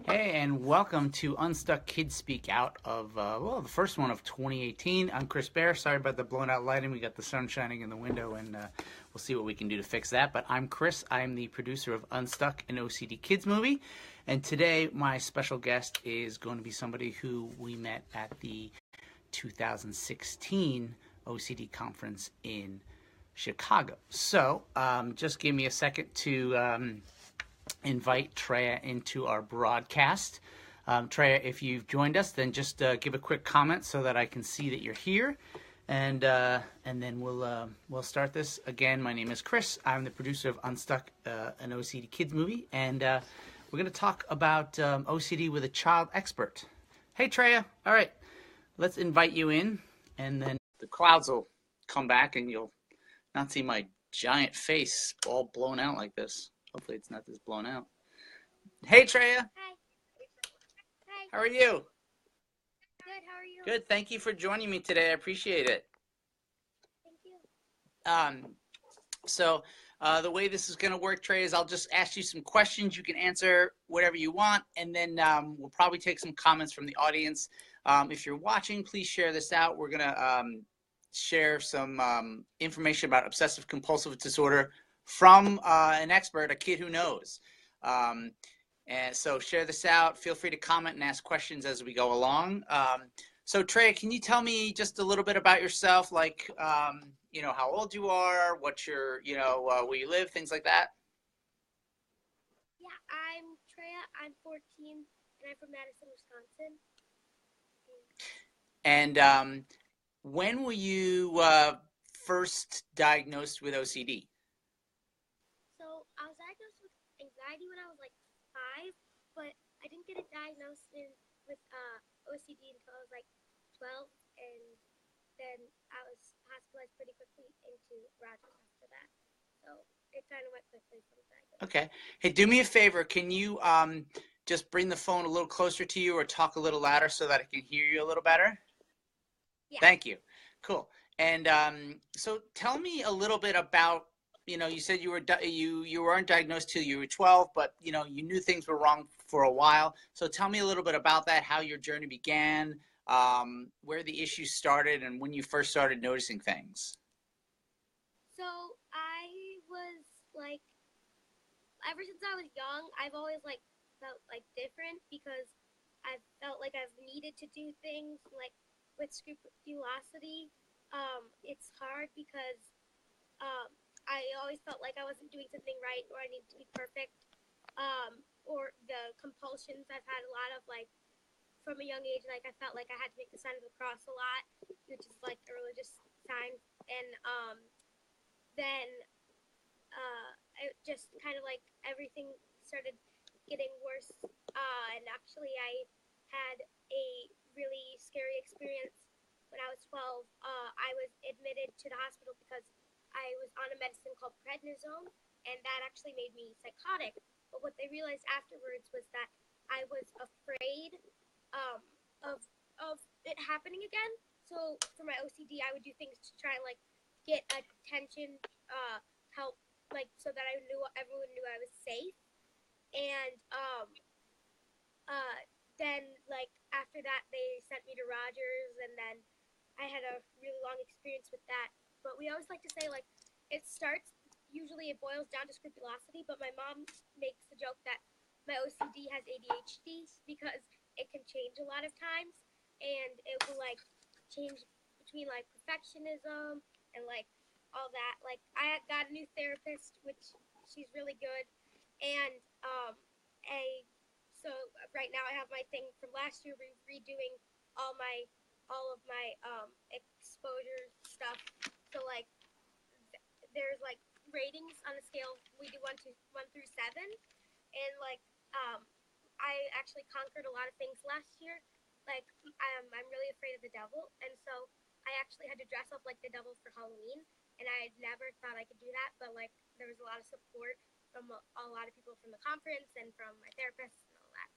Hey, and welcome to Unstuck Kids Speak Out of, the first one of 2018. I'm Chris Bear. Sorry about the blown out lighting. We got the sun shining in the window, and we'll see what we can do to fix that. But I'm Chris. I'm the producer of Unstuck, an OCD Kids movie. And today, my special guest is going to be somebody who we met at the 2016 OCD conference in Chicago. So just give me a second to invite Trea into our broadcast. Trea, if you've joined us, then just give a quick comment so that I can see that you're here, and then we'll start this. Again, my name is Chris. I'm the producer of Unstuck, an OCD Kids movie, and we're going to talk about OCD with a child expert. Hey, Trea. All right, let's invite you in, and then the clouds will come back, and you'll not see my giant face all blown out like this. Hopefully it's not this blown out. Hey, Trea. Hi. Hi. How are you? Good. How are you? Good. Thank you for joining me today. I appreciate it. Thank you. So the way this is going to work, Trea, is I'll just ask you some questions. You can answer whatever you want, and then we'll probably take some comments from the audience. If you're watching, please share this out. We're going to share some information about obsessive compulsive disorder from an expert, a kid who knows. And so share this out. Feel free to comment and ask questions as we go along. So Trea, can you tell me just a little bit about yourself, like, how old you are, what your, where you live, things like that? Yeah, I'm Trea. I'm 14, and I'm from Madison, Wisconsin. And when were you first diagnosed with OCD? So I was diagnosed with anxiety when I was like 5, but I didn't get it diagnosed with OCD until I was like 12, and then I was hospitalized pretty quickly into Rogers after that. So it kind of went quickly from diagnosis. Okay. Hey, do me a favor. Can you just bring the phone a little closer to you or talk a little louder so that I can hear you a little better? Yeah. Thank you. Cool. And so tell me a little bit about, you said you weren't diagnosed till you were 12, but you knew things were wrong for a while. So tell me a little bit about that, how your journey began, where the issues started, and when you first started noticing things. So I was like, ever since I was young, I've always like felt like different because I've felt like I've needed to do things like with scrupulosity. It's hard because I always felt like I wasn't doing something right, or I needed to be perfect. Or the compulsions, I've had a lot of like from a young age, like I felt like I had to make the sign of the cross a lot, which is like a religious sign. And then it just kind of like everything started getting worse. And actually, I had a really scary experience when I was 12. I was admitted to the hospital because I was on a medicine called prednisone, and that actually made me psychotic. But what they realized afterwards was that I was afraid of it happening again. So for my OCD, I would do things to try and like get attention, help, like so that everyone knew I was safe. And then like after that, they sent me to Rogers, and then I had a really long experience with that. But we always like to say, like, usually it boils down to scrupulosity, but my mom makes the joke that my OCD has ADHD because it can change a lot of times, and it will, like, change between, like, perfectionism and, like, all that. Like, I got a new therapist, which she's really good, and so right now I have my thing from last year, redoing all of my exposure stuff. So like there's like ratings on a scale. We do 1 through 7, and like I actually conquered a lot of things last year. Like I'm really afraid of the devil, and so I actually had to dress up like the devil for Halloween, and I never thought I could do that. But like there was a lot of support from a lot of people from the conference and from my therapist and all that.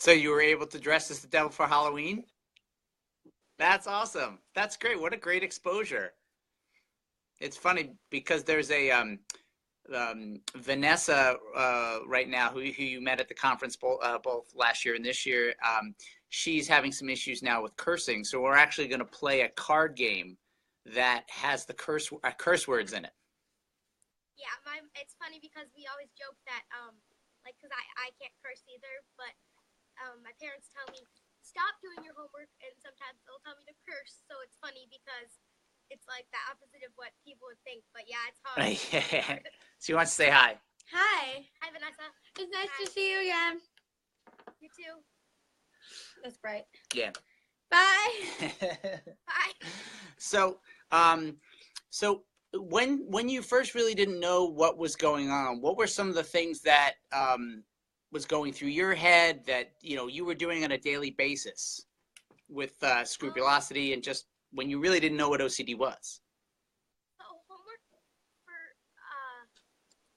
So you were able to dress as the devil for Halloween? That's awesome. That's great. What a great exposure. It's funny because there's a Vanessa, right now, who you met at the conference both last year and this year, she's having some issues now with cursing. So we're actually going to play a card game that has the curse words in it. Yeah, it's funny because we always joke that, like, because I can't curse either, but my parents tell me, stop doing your homework, and sometimes they'll tell me to curse, so it's funny because it's like the opposite of what people would think, but yeah, it's hard. Yeah. So you want to say hi? Hi. Hi, Vanessa. It's nice Hi. to see you again. You too. That's bright. Yeah. Bye. Bye. So, so when you first really didn't know what was going on, what were some of the things that was going through your head that you were doing on a daily basis with scrupulosity and just when you really didn't know what OCD was? So homework for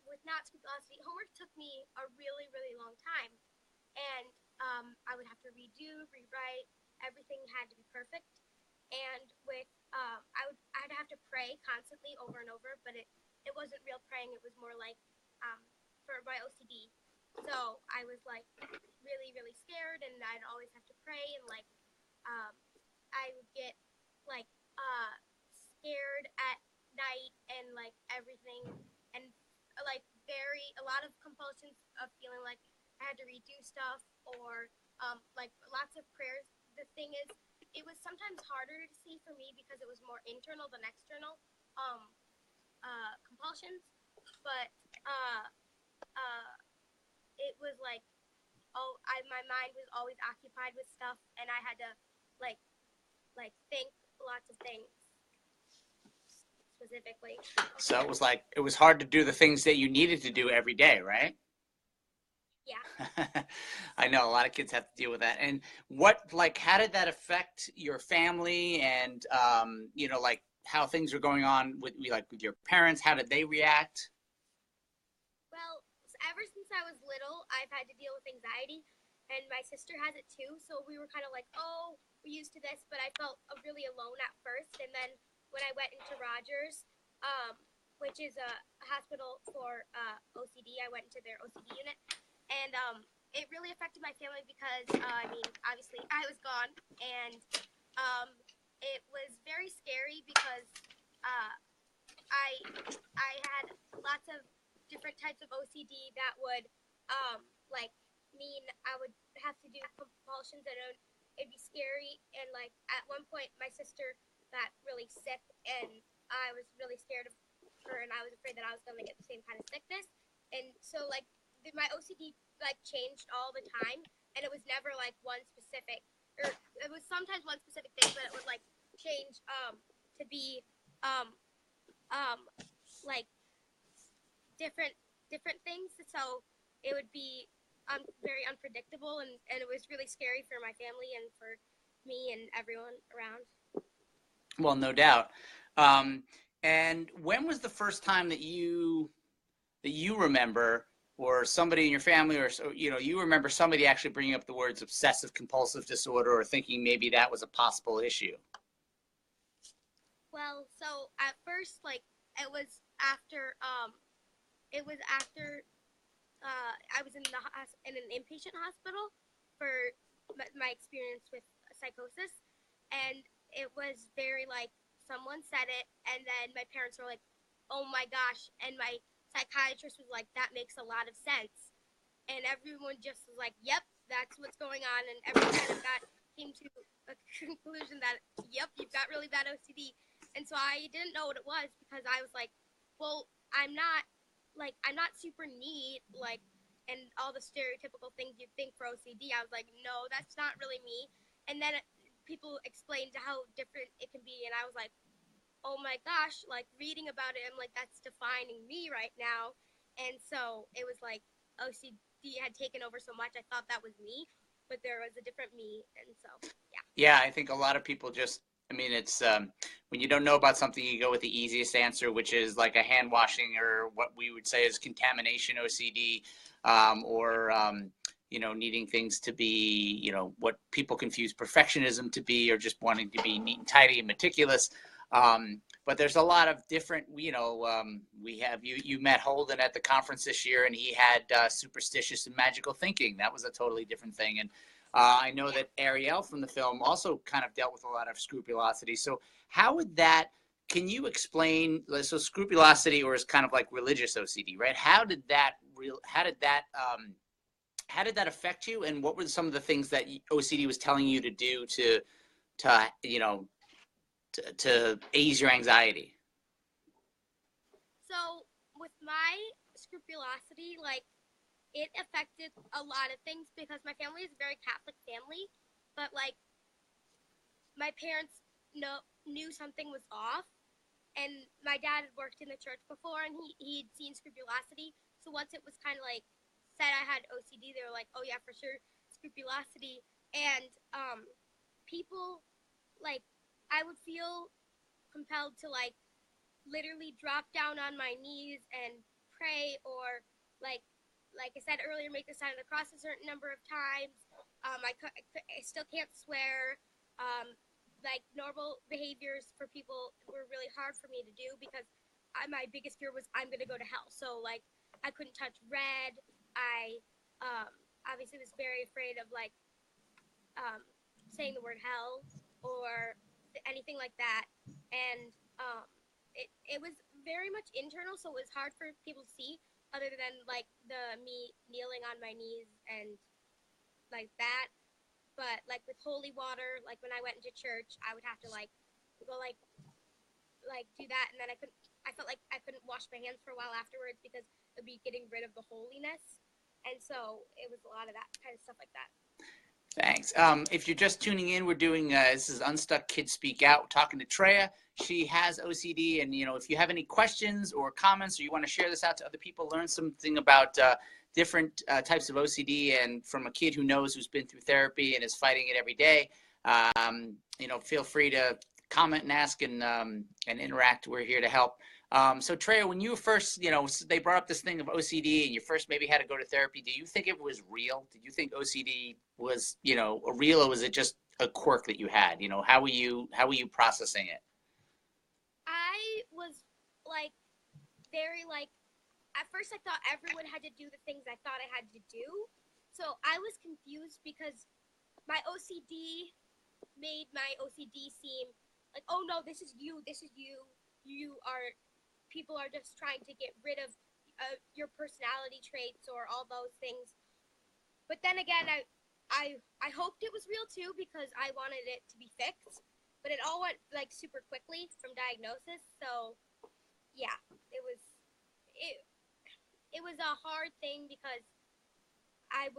with not scrupulosity, homework took me a really, really long time, and I would have to redo, rewrite. Everything had to be perfect, and with I'd have to pray constantly over and over, but it wasn't real praying. It was more like for my OCD. So I was like really, really scared, and I'd always have to pray, and like I would get like scared at night and like everything, and like a lot of compulsions of feeling like I had to redo stuff or like lots of prayers. The thing is, it was sometimes harder to see for me because it was more internal than external compulsions, but it was like my mind was always occupied with stuff, and I had to like think lots of things specifically. So it was hard to do the things that you needed to do every day, right? Yeah. I know a lot of kids have to deal with that. And how did that affect your family and, like how things were going on with your parents? How did they react? Well, ever since I was little, I've had to deal with anxiety, and my sister has it too. So we were kind of like, oh, we're used to this, but I felt really alone at first. And then when I went into Rogers, which is a hospital for OCD, I went into their OCD unit, and it really affected my family because obviously I was gone, and it was very scary because I had lots of different types of OCD that would mean I would have to do compulsions, and it'd be scary. And like at one point my sister got really sick, and I was really scared of her, and I was afraid that I was going to get the same kind of sickness. And so like my OCD like changed all the time, and it was never like one specific, or it was sometimes one specific thing, but it would like change to be like different things. So it would be very unpredictable, and it was really scary for my family and for me and everyone around. Well, no doubt. And when was the first time that you remember, or somebody in your family, or you remember somebody actually bringing up the words obsessive compulsive disorder, or thinking maybe that was a possible issue? Well, so at first, like it was after I was in an inpatient hospital for my experience with psychosis, and it was very like someone said it, and then my parents were like, "Oh my gosh," and my psychiatrist was like, "That makes a lot of sense," and everyone just was like, "Yep, that's what's going on," and everyone kind of came to a conclusion that, "Yep, you've got really bad OCD," and so I didn't know what it was because I was like, "Well, I'm not super neat, like, and all the stereotypical things you'd think for OCD." I was like, "No, that's not really me," and then people explained how different it can be, and I was like, oh my gosh, like reading about it, I'm like, that's defining me right now. And so it was like OCD had taken over so much, I thought that was me, but there was a different me. And so, yeah. Yeah, I think a lot of people just, it's when you don't know about something, you go with the easiest answer, which is like a hand washing, or what we would say is contamination OCD, or needing things to be, what people confuse perfectionism to be, or just wanting to be neat and tidy and meticulous. but there's a lot of different, we have, you met Holden at the conference this year, and he had superstitious and magical thinking. That was a totally different thing. And I know that Ariel from the film also kind of dealt with a lot of scrupulosity. So how would that, can you explain, so scrupulosity, or is kind of like religious OCD, right? How did that affect you, and what were some of the things that OCD was telling you to do to ease your anxiety? So with my scrupulosity, like, it affected a lot of things because my family is a very Catholic family, but like my parents knew something was off, and my dad had worked in the church before, and he'd seen scrupulosity. So once it was kind of like said I had OCD, they were like, oh yeah, for sure, scrupulosity. And people, like, I would feel compelled to like literally drop down on my knees and pray, or like I said earlier, make the sign of the cross a certain number of times. I still can't swear. Like, normal behaviors for people were really hard for me to do because my biggest fear was I'm going to go to hell. So, like, I couldn't touch red. I obviously was very afraid of, like, saying the word hell or anything like that. And it was very much internal, so it was hard for people to see, other than, like, me kneeling on my knees and like that. But, like, with holy water, like, when I went into church, I would have to, like, go, like do that, and then I felt like I couldn't wash my hands for a while afterwards because it would be getting rid of the holiness. And so it was a lot of that kind of stuff like that. Thanks. If you're just tuning in, we're doing, this is Unstuck Kids Speak Out. We're talking to Trea. She has OCD, and, if you have any questions or comments, or you want to share this out to other people, learn something about different types of OCD, and from a kid who's been through therapy and is fighting it every day, feel free to comment and ask and interact. We're here to help. So Trea, when you first, they brought up this thing of OCD, and you first maybe had to go to therapy, do you think it was real? Did you think OCD was, real, or was it just a quirk that you had? How were you processing it? I was, like, very, like, at first I thought everyone had to do the things I thought I had to do. So I was confused because my OCD made my OCD seem like, oh no, this is you. People are just trying to get rid of your personality traits or all those things. But then again, I hoped it was real too, because I wanted it to be fixed. But it all went, like, super quickly from diagnosis. So yeah, it was a hard thing because I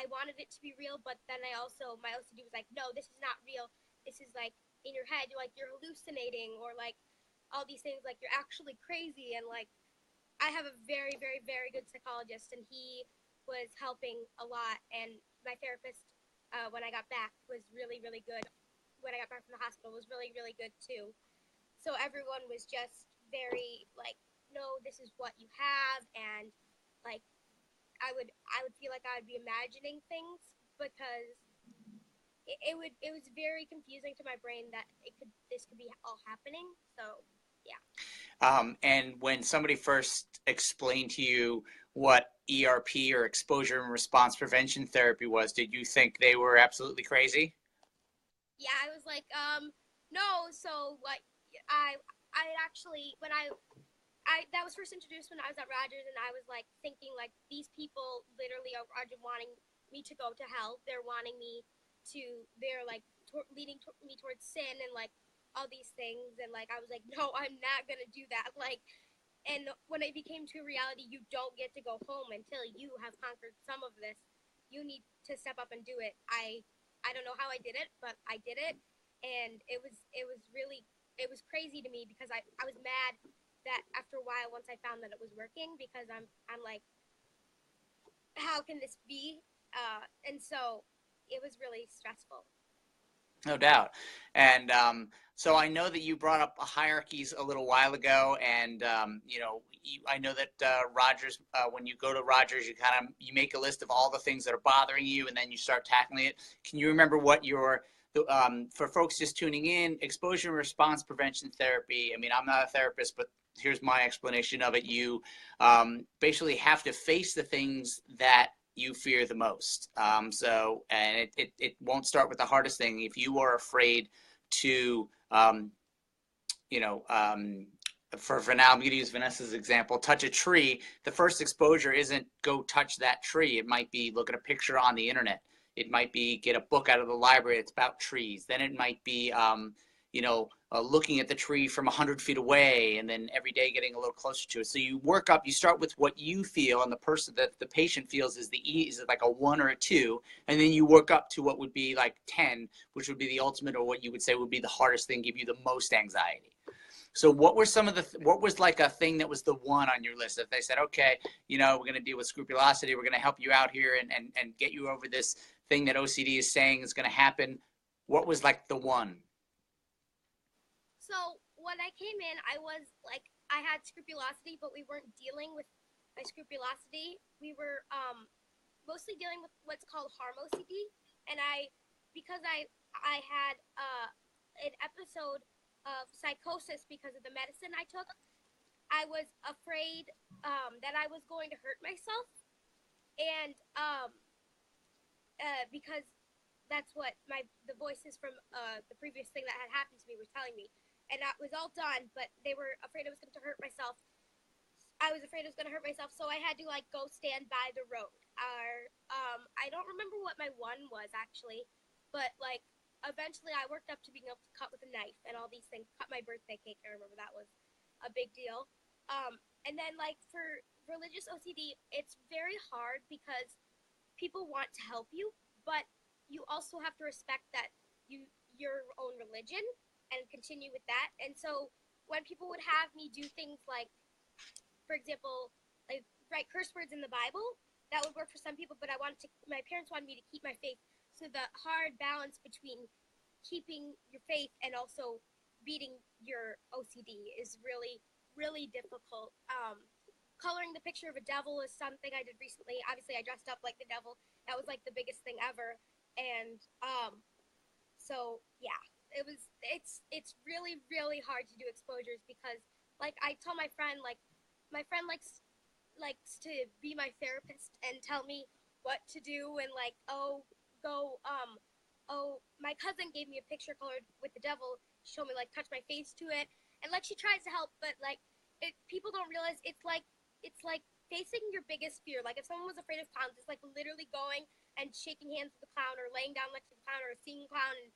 wanted it to be real, but then my OCD was like, no, this is not real. This is, like, in your head. You're hallucinating, or, like, all these things, like, you're actually crazy. And, like, I have a very, very, very good psychologist, and he was helping a lot. And my therapist, when I got back, was really, really good. When I got back from the hospital, was really, really good too. So everyone was just very, like, no, this is what you have. And, like, I would feel like I would be imagining things because it was very confusing to my brain that this could be all happening. So yeah. And when somebody first explained to you what ERP, or exposure and response prevention therapy, was, did you think they were absolutely crazy? Yeah, I was like, no. So, like, I actually, when that was first introduced when I was at Rogers, and I was, like, thinking, like, these people literally are just wanting me to go to hell. They're wanting me they're, like, leading me towards sin and, like, all these things. And, like, I was like, no, I'm not going to do that. Like, and when it became to reality, you don't get to go home until you have conquered some of this. You need to step up and do it. I don't know how I did it, but I did it. And it was crazy to me because I was mad that after a while, once I found that it was working, because I'm like, how can this be? And so it was really stressful. No doubt. And so I know that you brought up hierarchies a little while ago, and I know that Rogers, when you go to Rogers, you make a list of all the things that are bothering you, and then you start tackling it. Can you remember what your For folks just tuning in, exposure and response prevention therapy. I mean, I'm not a therapist, but here's my explanation of it. You basically have to face the things that you fear the most. And it won't start with the hardest thing. If you are afraid to, you know, for now, I'm going to use Vanessa's example, touch a tree. The first exposure isn't go touch that tree. It might be look at a picture on the internet. It might be get a book out of the library that's about trees. Then it might be, looking at the tree from 100 feet away, and then every day getting a little closer to it. So you work up, you start with what you feel, and the person that the patient feels is is like a 1 or a 2, and then you work up to what would be like 10, which would be the ultimate, or what you would say would be the hardest thing, give you the most anxiety. So what were some of what was like a thing that was the one on your list? If they said, okay, we're going to deal with scrupulosity, we're going to help you out here and get you over this thing that OCD is saying is going to happen. What was like the one? So when I came in, I had scrupulosity, but we weren't dealing with my scrupulosity. We were mostly dealing with what's called harm OCD. And because I had an episode of psychosis because of the medicine I took, I was afraid that I was going to hurt myself. And because that's what the voices from the previous thing that had happened to me were telling me. And that was all done, but they were afraid I was going to hurt myself. I was afraid I was going to hurt myself, so I had to go stand by the road. I don't remember what my one was actually, but eventually I worked up to being able to cut with a knife and all these things. Cut my birthday cake. I remember that was a big deal. And then for religious OCD, it's very hard because people want to help you, but you also have to respect that your own religion and continue with that. And so when people would have me do things like, for example, write curse words in the Bible, that would work for some people, but my parents wanted me to keep my faith. So the hard balance between keeping your faith and also beating your OCD is really, really difficult. Coloring the picture of a devil is something I did recently. Obviously, I dressed up like the devil. That was the biggest thing ever. And so yeah, it's really, really hard to do exposures because I tell my friend, my friend likes to be my therapist and tell me what to do and my cousin gave me a picture colored with the devil. She told me touch my face to it, and she tries to help, but people don't realize it's like facing your biggest fear. If someone was afraid of clowns, it's literally going and shaking hands with the clown or laying down next to the clown or seeing a clown and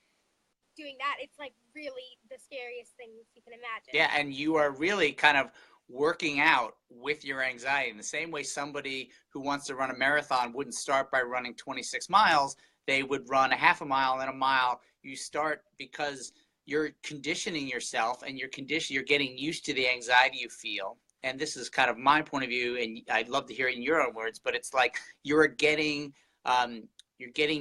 doing that. It's really the scariest things you can imagine. Yeah, and you are really kind of working out with your anxiety in the same way somebody who wants to run a marathon wouldn't start by running 26 miles. They would run a half a mile and a mile. You start because you're conditioning yourself and you're getting used to the anxiety you feel. And this is kind of my point of view, and I'd love to hear it in your own words, but it's you're getting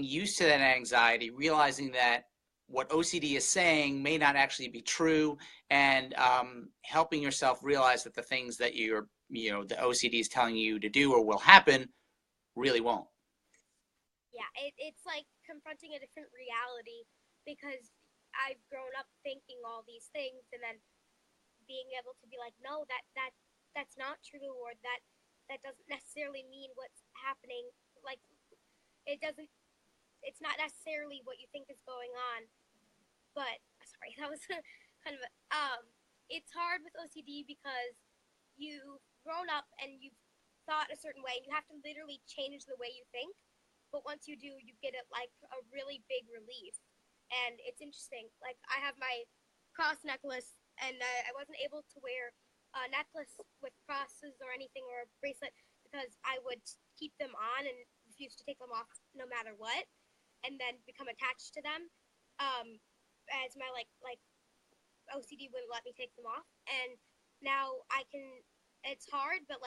used to that anxiety, realizing that what OCD is saying may not actually be true, and helping yourself realize that the things that the OCD is telling you to do or will happen really won't. Yeah, it's like confronting a different reality because I've grown up thinking all these things and then being able to be no, that's not true, or that doesn't necessarily mean what's happening. It's not necessarily what you think is going on. But sorry, that was kind of it's hard with OCD because you've grown up and you've thought a certain way and you have to literally change the way you think. But once you do, you get a really big relief. And it's interesting. I have my cross necklace, and I wasn't able to wear a necklace with crosses or anything, or a bracelet, because I would keep them on and refuse to take them off no matter what, and then become attached to them. As my OCD wouldn't let me take them off, and now I can. It's hard, but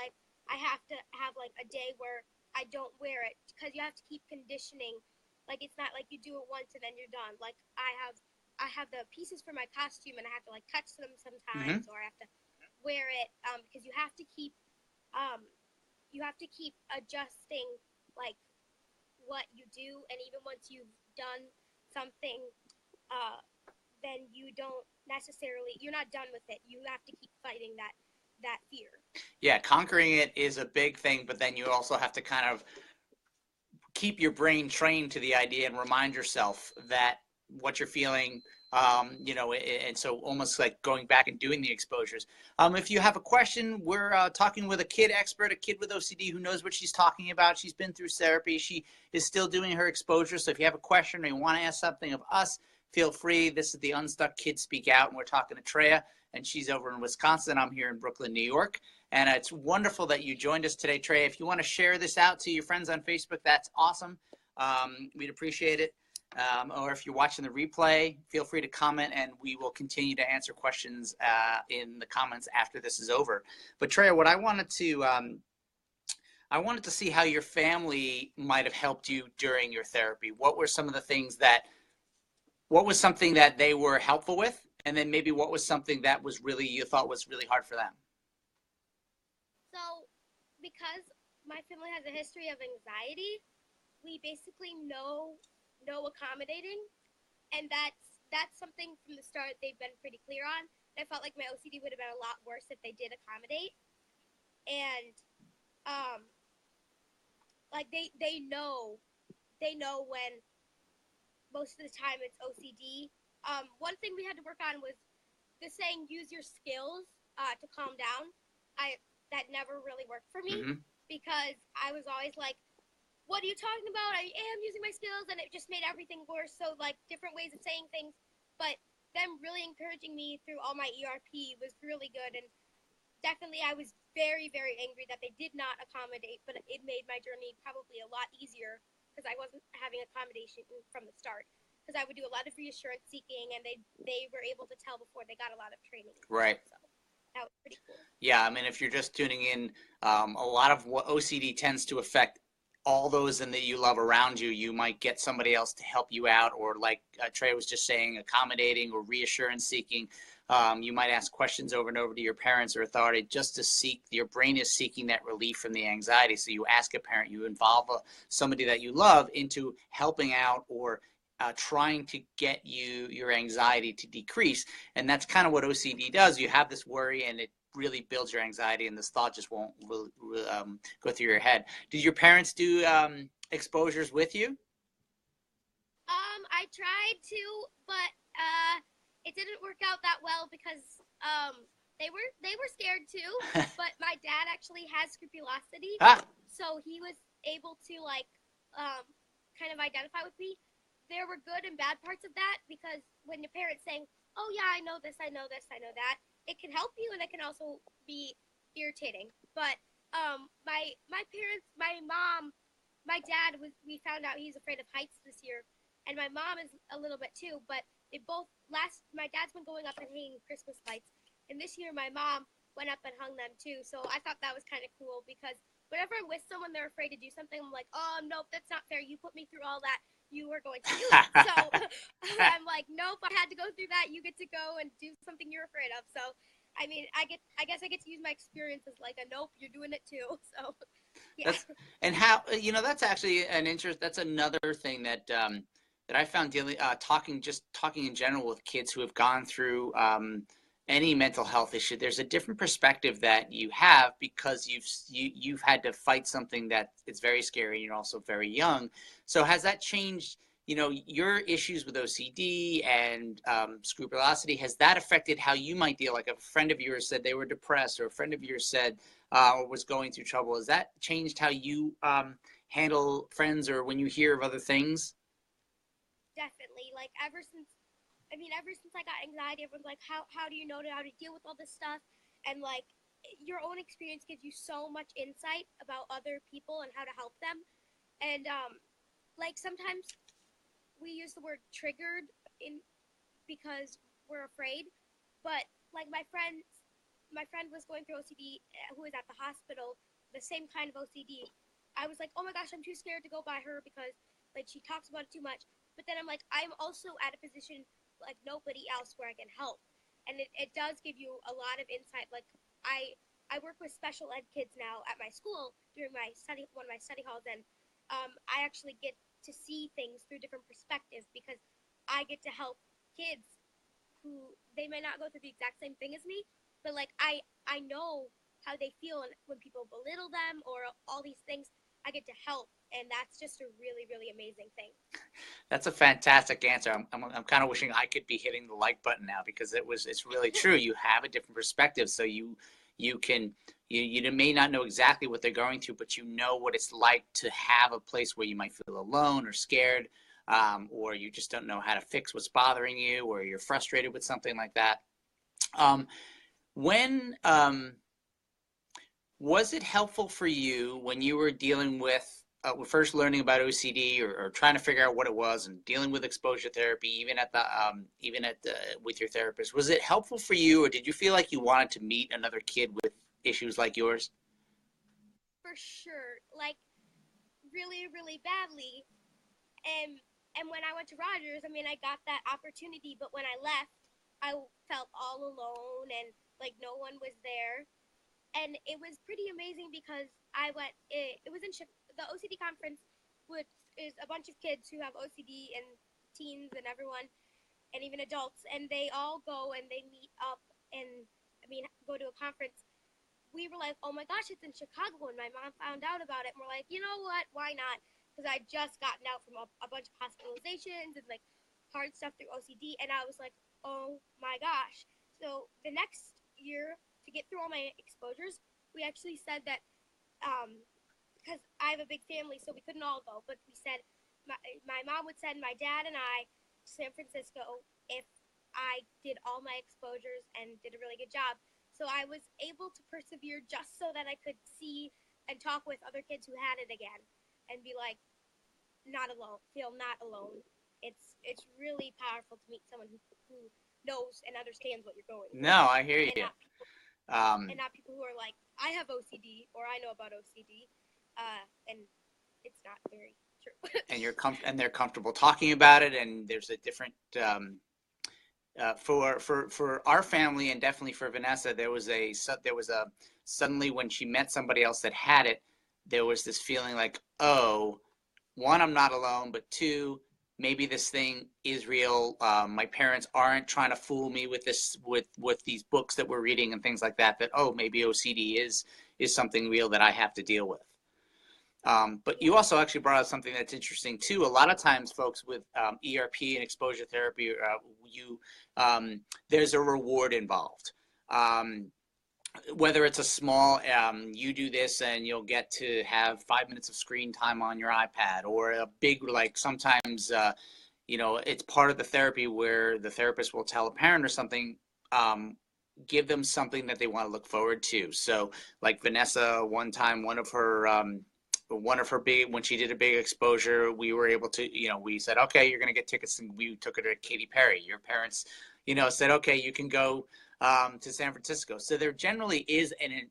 I have to have a day where I don't wear it because you have to keep conditioning. It's not you do it once and then you're done. I have the pieces for my costume and I have to touch them sometimes, or I have to wear it because you have to keep adjusting what you do, and even once you've done something then you're not done with it. You have to keep fighting that fear. Yeah, conquering it is a big thing, but then you also have to kind of keep your brain trained to the idea and remind yourself that what you're feeling, and so almost like going back and doing the exposures. If you have a question, we're talking with a kid expert, a kid with OCD who knows what she's talking about. She's been through therapy. She is still doing her exposure. So if you have a question or you want to ask something of us, feel free. This is the Unstuck Kids Speak Out, and we're talking to Trea, and she's over in Wisconsin. I'm here in Brooklyn, New York. And it's wonderful that you joined us today, Trea. If you want to share this out to your friends on Facebook, that's awesome. We'd appreciate it. Or if you're watching the replay, feel free to comment, and we will continue to answer questions in the comments after this is over. But Trea, what I wanted to see how your family might have helped you during your therapy. What were some of the things what was something that they were helpful with, and then maybe what was something that you thought was really hard for them? So, because my family has a history of anxiety, we basically know accommodating, and that's something from the start they've been pretty clear on. I felt like my OCD would have been a lot worse if they did accommodate, and like they know when most of the time it's OCD. One thing we had to work on was the saying "use your skills to calm down." That never really worked for me because I was always like, what are you talking about? I am using my skills, and it just made everything worse. So like different ways of saying things, but them really encouraging me through all my ERP was really good. And definitely I was very, very angry that they did not accommodate, but it made my journey probably a lot easier because I wasn't having accommodation from the start. Because I would do a lot of reassurance seeking, and they were able to tell before they got a lot of training. Right. So that was pretty cool. Yeah, I mean, if you're just tuning in, a lot of what OCD tends to affect all those and that you love around you. You might get somebody else to help you out, or like Trea was just saying, accommodating or reassurance seeking. You might ask questions over and over to your parents or authority just to your brain is seeking that relief from the anxiety. So you ask a parent, you involve somebody that you love into helping out or trying to get your anxiety to decrease. And that's kind of what OCD does. You have this worry, and it really builds your anxiety, and this thought just won't go through your head. Did your parents do exposures with you? I tried to, but it didn't work out that well because they were scared too. But my dad actually has scrupulosity, so he was able to kind of identify with me. There were good and bad parts of that because when your parents saying, "Oh yeah, I know this, I know this, I know that," it can help you, and it can also be irritating. But my parents, my mom, my dad we found out he's afraid of heights this year, and my mom is a little bit too. But my dad's been going up and hanging Christmas lights, and this year my mom went up and hung them too. So I thought that was kind of cool because whenever I'm with someone, they're afraid to do something. I'm like, "Oh nope, that's not fair. You put me through all that. You were going to do it." So I'm like, "Nope, I had to go through that. You get to go and do something you're afraid of." So I mean, I guess I get to use my experience as like a nope, you're doing it too. So yeah. And how that's actually that's another thing that that I found talking in general with kids who have gone through any mental health issue. There's a different perspective that you have because you've had to fight something that is very scary, and you're also very young. So has that changed? Your issues with OCD and scrupulosity, has that affected how you might deal? Like a friend of yours said they were depressed, or a friend of yours said or was going through trouble. Has that changed how you handle friends or when you hear of other things? Definitely. Like ever since I got anxiety, everyone's like, how do you know how to deal with all this stuff? And like your own experience gives you so much insight about other people and how to help them. And like sometimes we use the word triggered because we're afraid. But like my friend was going through OCD who was at the hospital, the same kind of OCD. I was like, oh my gosh, I'm too scared to go by her because like she talks about it too much. But then I'm like, I'm also at a position like nobody else where I can help. And it does give you a lot of insight. Like I work with special ed kids now at my school during one of my study halls, and I actually get to see things through different perspectives because I get to help kids who they might not go through the exact same thing as me, but like I know how they feel and when people belittle them or all these things. I get to help, and that's just a really, really amazing thing. That's a fantastic answer. I'm kind of wishing I could be hitting the like button now, because it's really true. You have a different perspective, so you can you may not know exactly what they're going through, but you know what it's like to have a place where you might feel alone or scared, or you just don't know how to fix what's bothering you, or you're frustrated with something like that. When Was it helpful for you when you were dealing with first learning about OCD, or trying to figure out what it was, and dealing with exposure therapy, even at the with your therapist? Was it helpful for you, or did you feel like you wanted to meet another kid with issues like yours? For sure, like really, really badly. And and when I went to Rogers, I mean, I got that opportunity, but when I left, I felt all alone and like no one was there. And it was pretty amazing because I went. It was in the OCD conference, which is a bunch of kids who have OCD and teens and everyone, and even adults, and they all go and they meet up and I mean go to a conference. We were like, oh my gosh, it's in Chicago, and my mom found out about it, and we're like, you know what? Why not? Because I just gotten out from a bunch of hospitalizations and like hard stuff through OCD, and I was like, oh my gosh. So the next year, to get through all my exposures, we actually said that because I have a big family, so we couldn't all go, but we said my mom would send my dad and I to San Francisco if I did all my exposures and did a really good job. So I was able to persevere just so that I could see and talk with other kids who had it again and be like, not alone, feel not alone. It's really powerful to meet someone who knows and understands what you're going through. No, I hear And you. not people who are like, I have OCD or I know about OCD, and it's not very true. And they're comfortable talking about it, and there's a different for our family, and definitely for Vanessa, there was a suddenly when she met somebody else that had it, there was this feeling like, oh, one, I'm not alone, but two, maybe this thing is real. My parents aren't trying to fool me with this, with these books that we're reading and things like that. That, oh, maybe OCD is something real that I have to deal with. But you also actually brought up something that's interesting too. A lot of times, folks with ERP and exposure therapy, there's a reward involved. Whether it's a small, you do this and you'll get to have 5 minutes of screen time on your iPad, or a big, like sometimes, it's part of the therapy where the therapist will tell a parent or something, give them something that they want to look forward to. So like Vanessa, one time, one of her big, when she did a big exposure, we were able to, we said, okay, you're going to get tickets, and we took her to Katy Perry. Your parents, said, okay, you can go to San Francisco. So there generally is an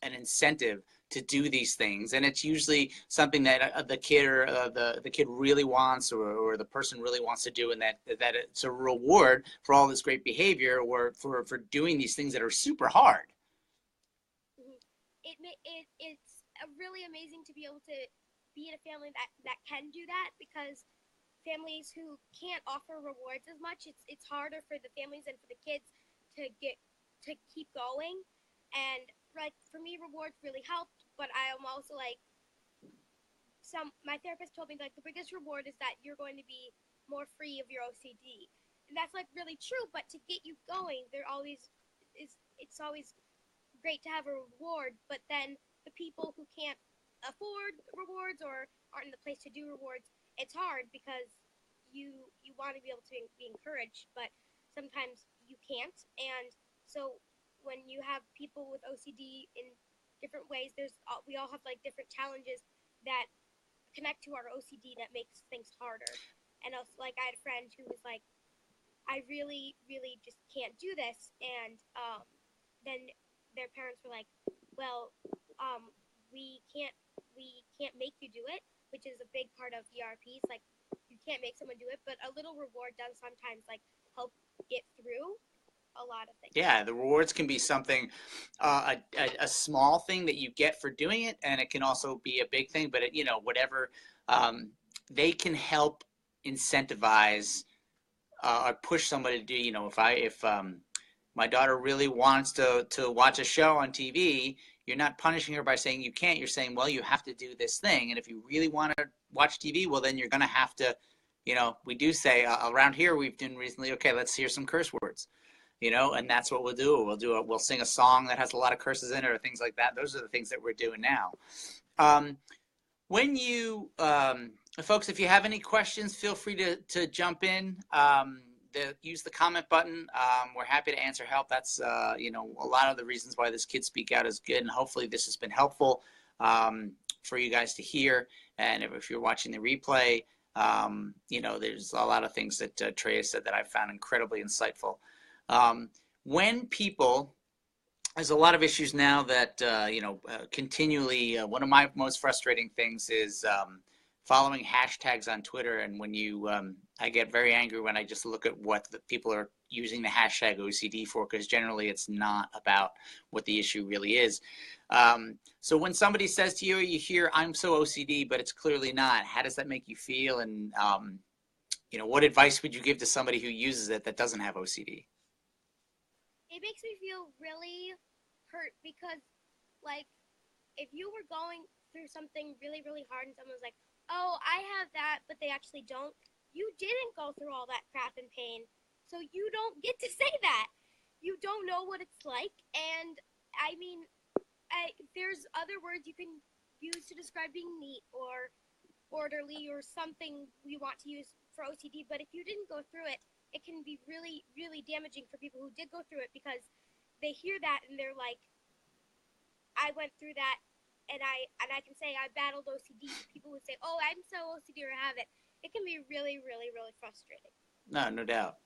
incentive to do these things, and it's usually something that the kid or the kid really wants, or the person really wants to do, and that it's a reward for all this great behavior, or for doing these things that are super hard. It's really amazing to be able to be in a family that can do that, because families who can't offer rewards as much, it's harder for the families and for the kids to keep going. And like for me, rewards really helped, but I am also like, my therapist told me like the biggest reward is that you're going to be more free of your OCD, and that's like really true. But to get you going, it's always great to have a reward, but then the people who can't afford rewards or aren't in the place to do rewards, it's hard because you want to be able to be encouraged, but sometimes you can't. And so when you have people with OCD in different ways, we all have like different challenges that connect to our OCD that makes things harder. And also, like, I had a friend who was like, I really, really just can't do this. And then their parents were like, well, we can't make you do it, which is a big part of ERP. It's like you can't make someone do it, but a little reward does sometimes like help get through a lot of things. Yeah, the rewards can be something, a small thing that you get for doing it, and it can also be a big thing. But whatever, they can help incentivize or push somebody to do, if my daughter really wants to watch a show on TV, you're not punishing her by saying you can't. You're saying, well, you have to do this thing. And if you really want to watch TV, well, then you're going to have to, we do say around here, we've done recently, okay, let's hear some curse words, and that's what we'll do. We'll sing a song that has a lot of curses in it or things like that. Those are the things that we're doing now. When you, folks, if you have any questions, feel free to jump in. Use the comment button. We're happy to answer help. That's, a lot of the reasons why this Kids Speak Out is good. And hopefully this has been helpful for you guys to hear. And if you're watching the replay, there's a lot of things that Trea said that I found incredibly insightful. When people, there's a lot of issues now that, continually, one of my most frustrating things is following hashtags on Twitter. And when I get very angry when I just look at what the people are using the hashtag OCD for, because generally it's not about what the issue really is. So when somebody says to you, you hear, I'm so OCD, but it's clearly not, how does that make you feel? And, what advice would you give to somebody who uses it that doesn't have OCD? It makes me feel really hurt because, like, if you were going through something really, really hard and someone's like, oh, I have that, but they actually don't, you didn't go through all that crap and pain, so you don't get to say that. You don't know what it's like, and, I mean, there's other words you can use to describe being neat or orderly or something you want to use for OCD, but if you didn't go through it, it can be really, really damaging for people who did go through it because they hear that and they're like, I went through that and I can say I battled OCD. People would say, oh, I'm so OCD or have it. It can be really, really, really frustrating. No doubt.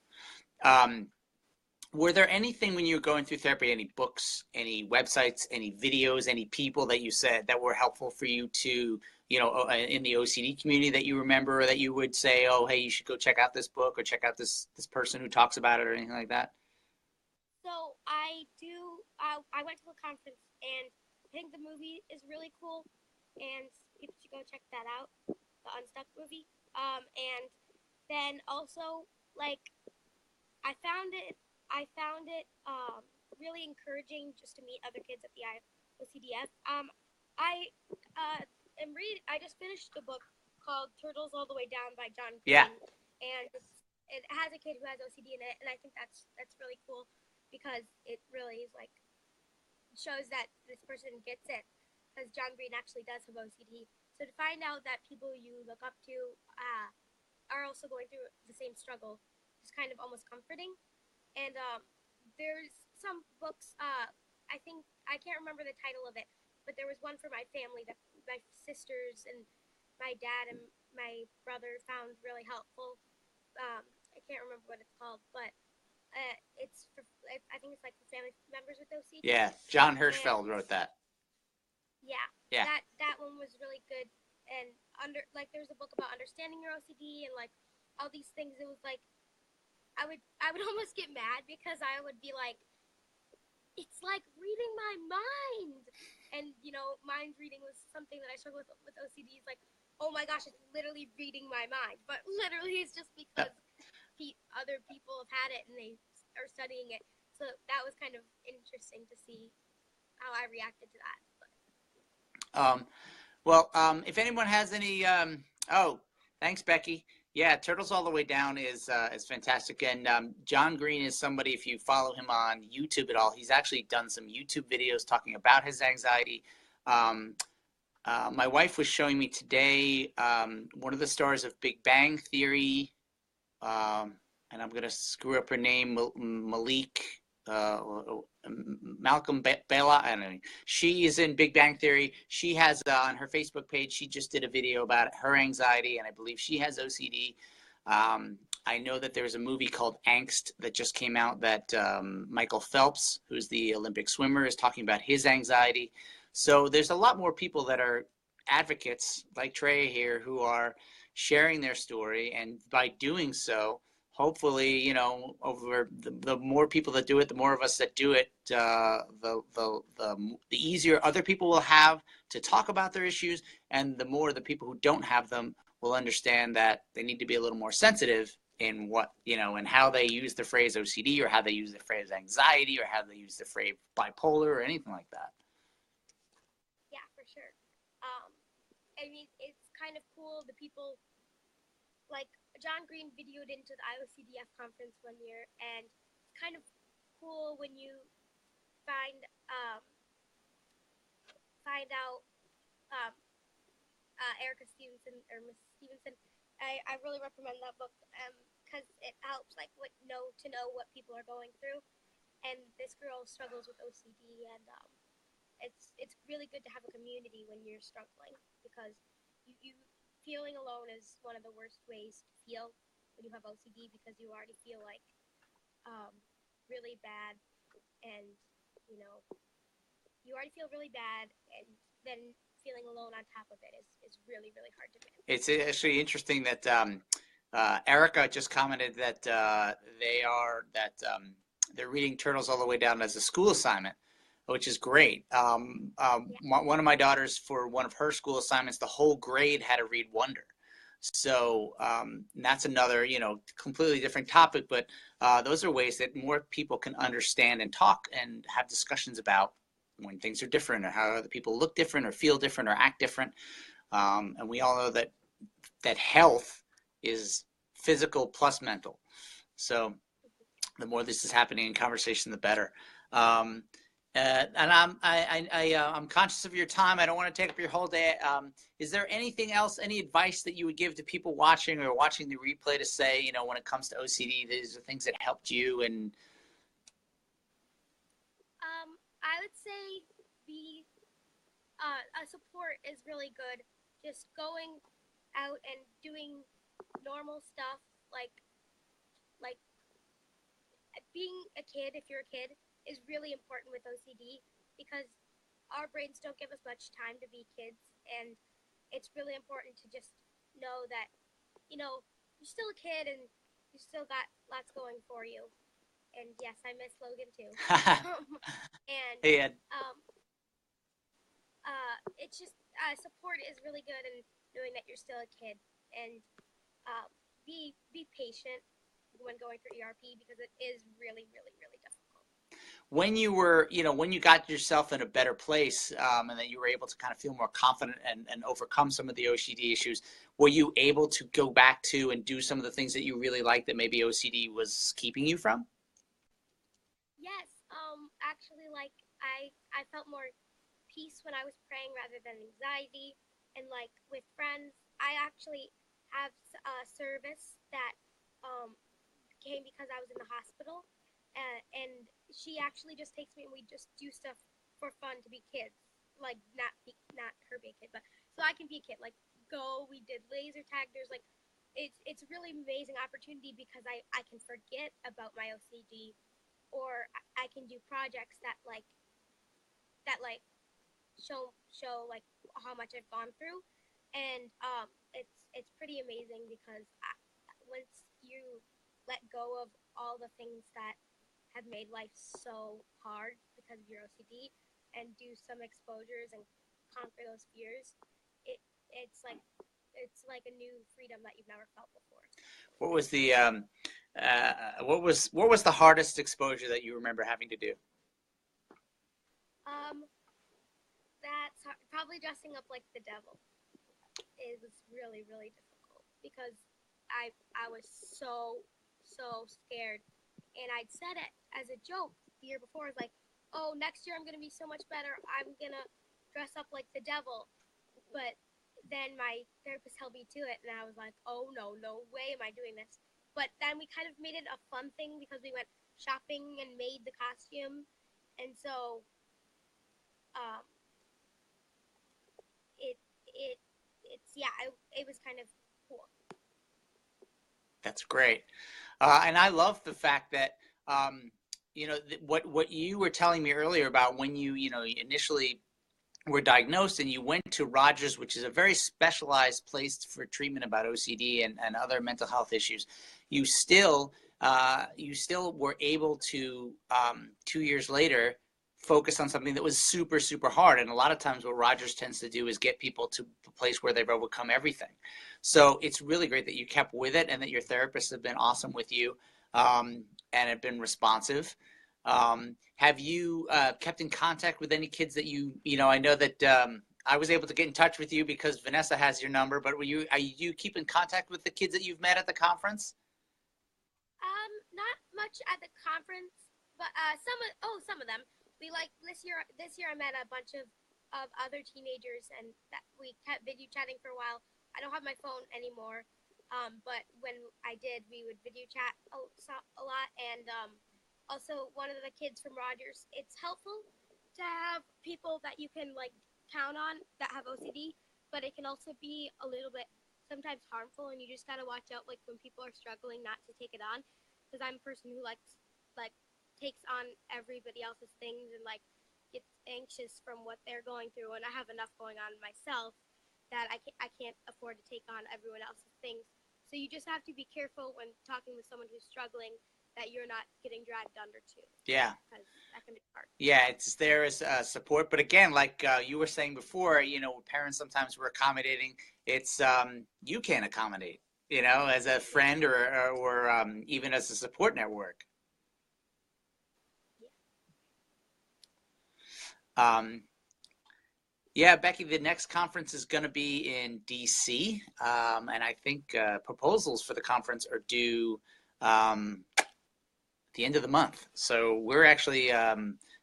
Were there anything when you were going through therapy, any books, any websites, any videos, any people that you said that were helpful for you to, in the OCD community that you remember, or that you would say, oh, hey, you should go check out this book or check out this person who talks about it or anything like that? So I went to a conference and I think the movie is really cool and people should go check that out, the Unstuck movie. And then also, like, I found it really encouraging just to meet other kids at the OCDS. I just finished a book called Turtles All the Way Down by John Green. Yeah. And it has a kid who has OCD in it, and I think that's really cool because it really is like shows that this person gets it because John Green actually does have OCD. So to find out that people you look up to are also going through the same struggle is kind of almost comforting. And there's some books, I can't remember the title of it, but there was one for my family that my sisters and my dad and my brother found really helpful. I can't remember what it's called, but I think it's like for family members with OCD. Yeah, John Hirschfeld wrote that. Yeah. Yeah. That one was really good. And there's a book about understanding your OCD and like all these things. It was like I would almost get mad because I would be like, it's like reading my mind. And mind reading was something that I struggle with OCD. It's like, oh my gosh, it's literally reading my mind. But literally, it's just because other people have had it and they are studying it. So that was kind of interesting to see how I reacted to that. If anyone has any, thanks, Becky. Yeah, Turtles All the Way Down is fantastic. And John Green is somebody, if you follow him on YouTube at all, he's actually done some YouTube videos talking about his anxiety. My wife was showing me today one of the stars of Big Bang Theory, and I'm going to screw up her name, Malcolm Bella. I don't know. She is in Big Bang Theory. She has on her Facebook page, she just did a video about her anxiety, and I believe she has OCD. I know that there's a movie called Angst that just came out that Michael Phelps, who's the Olympic swimmer, is talking about his anxiety. So there's a lot more people that are advocates like Trea here who are sharing their story, and by doing so, hopefully, over the more people that do it, the more of us that do it, the easier other people will have to talk about their issues, and the more the people who don't have them will understand that they need to be a little more sensitive in what, and how they use the phrase OCD, or how they use the phrase anxiety, or how they use the phrase bipolar, or anything like that. Yeah, for sure. I mean, it's kind of cool. The people, like John Green videoed into the IOCDF conference one year, and it's kind of cool when you find out Erica Stevenson or Miss Stevenson. I really recommend that book because it helps know what people are going through. And this girl struggles with OCD, and it's really good to have a community when you're struggling, because you feeling alone is one of the worst ways to feel when you have OCD, because you already feel like really bad, and you already feel really bad, and then feeling alone on top of it is really, really hard to manage. It's actually interesting that Erica just commented that they're reading Turtles All the Way Down as a school assignment, which is great. One of my daughters, for one of her school assignments, the whole grade had to read Wonder. So that's another, completely different topic, but those are ways that more people can understand and talk and have discussions about when things are different, or how other people look different or feel different or act different. And we all know that health is physical plus mental. So the more this is happening in conversation, the better. And I'm conscious of your time. I don't want to take up your whole day. Is there anything else, any advice that you would give to people watching or watching the replay to say, when it comes to OCD, these are things that helped you? And I would say support is really good. Just going out and doing normal stuff, like being a kid, if you're a kid, is really important with OCD, because our brains don't give us much time to be kids, and it's really important to just know that, you're still a kid and you still got lots going for you. And yes, I miss Logan too. And hey, Ed. It's just support is really good, and knowing that you're still a kid, and be patient when going through ERP, because it is really, really, really difficult. When you were, when you got yourself in a better place, and that you were able to kind of feel more confident and overcome some of the OCD issues, were you able to go back to and do some of the things that you really liked that maybe OCD was keeping you from? Yes, actually, I felt more peace when I was praying rather than anxiety, and with friends, I actually have a service that came because I was in the hospital, and she actually just takes me, and we just do stuff for fun to be kids, not her being a kid, but so I can be a kid. We did laser tag. There's it's a really amazing opportunity, because I can forget about my OCD, or I can do projects that show how much I've gone through, and it's pretty amazing, because once you let go of all the things that have made life so hard because of your OCD, and do some exposures and conquer those fears, it's like a new freedom that you've never felt before. What was the what was the hardest exposure that you remember having to do? That's probably dressing up like the devil. It was really, really difficult, because I was so scared, and I'd said it as a joke the year before. I was like, oh, next year I'm gonna be so much better. I'm gonna dress up like the devil. But then my therapist held me to it, and I was like, oh no way am I doing this. But then we kind of made it a fun thing, because we went shopping and made the costume, and so it was kind of cool. That's great. And I love the fact that, what you were telling me earlier about when you initially were diagnosed and you went to Rogers, which is a very specialized place for treatment about OCD and other mental health issues. You still were able to, 2 years later, focus on something that was super, super hard. And a lot of times what Rogers tends to do is get people to a place where they've overcome everything. So it's really great that you kept with it and that your therapists have been awesome with you, and have been responsive. Have you kept in contact with any kids that I know that I was able to get in touch with you because Vanessa has your number, but are you keep in contact with the kids that you've met at the conference? Not much at the conference, but some of them. We this year I met a bunch of other teenagers, and that we kept video chatting for a while. I don't have my phone anymore, but when I did, we would video chat a lot. And also, one of the kids from Rogers, it's helpful to have people that you can count on that have OCD, but it can also be a little bit sometimes harmful, and you just gotta watch out when people are struggling not to take it on. Because I'm a person who takes on everybody else's things and gets anxious from what they're going through, and I have enough going on myself that I can't afford to take on everyone else's things. So you just have to be careful when talking with someone who's struggling that you're not getting dragged under too. Yeah. Because that can be hard. Yeah, it's there as support, but again, you were saying before, parents sometimes were accommodating. It's you can't accommodate, as a friend or even as a support network. Yeah, Becky, the next conference is going to be in DC, and I think proposals for the conference are due at the end of the month. So we're actually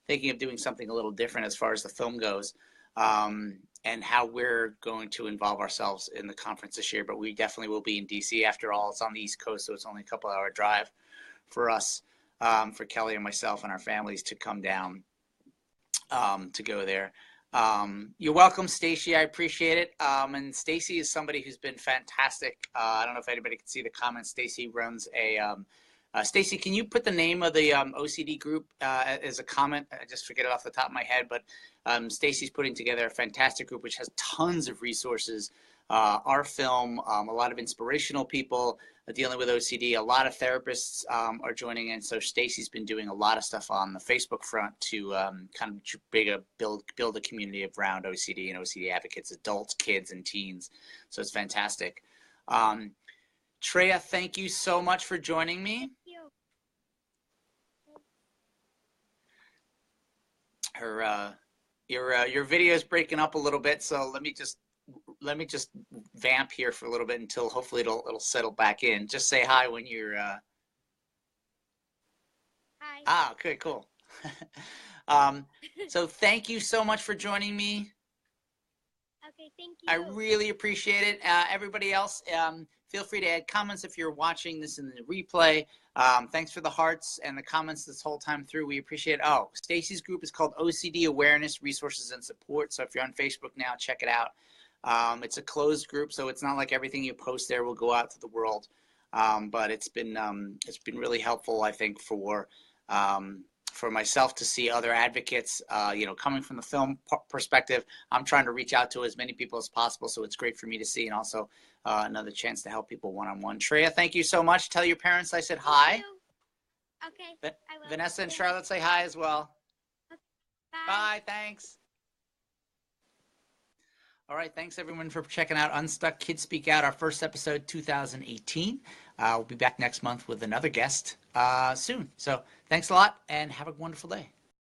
thinking of doing something a little different as far as the film goes, and how we're going to involve ourselves in the conference this year. But we definitely will be in DC. After all, it's on the East Coast, so it's only a couple-hour drive for us, for Kelly and myself and our families to come down to go there. You're welcome, Stacy. I appreciate it. And Stacy is somebody who's been fantastic. I don't know if anybody can see the comments. Stacy runs Stacy, can you put the name of the OCD group as a comment? I just forget it off the top of my head, but Stacy's putting together a fantastic group which has tons of resources. Our film, a lot of inspirational people dealing with OCD, a lot of therapists are joining in. So Stacy's been doing a lot of stuff on the Facebook front to kind of build a community around OCD and OCD advocates, adults, kids, and teens. So it's fantastic. Trea, thank you so much for joining me. Thank you. Your video is breaking up a little bit, so let me just vamp here for a little bit until hopefully it'll settle back in. Just say hi when you're Hi. Okay, cool. So thank you so much for joining me. Okay, thank you. I really appreciate it. Everybody else, feel free to add comments if you're watching this in the replay. Thanks for the hearts and the comments this whole time through. We appreciate it. Oh, Stacy's group is called OCD Awareness, Resources, and Support. So if you're on Facebook now, check it out. It's a closed group, so it's not like everything you post there will go out to the world. But it's been really helpful, I think, for myself to see other advocates, coming from the film perspective. I'm trying to reach out to as many people as possible, so it's great for me to see, and also another chance to help people one-on-one. Trea, thank you so much. Tell your parents I said hi. Okay, I will. Vanessa and Charlotte say hi as well. Bye. Bye, thanks. All right, thanks everyone for checking out Unstuck Kids Speak Out, our first episode 2018. We'll be back next month with another guest soon. So thanks a lot and have a wonderful day.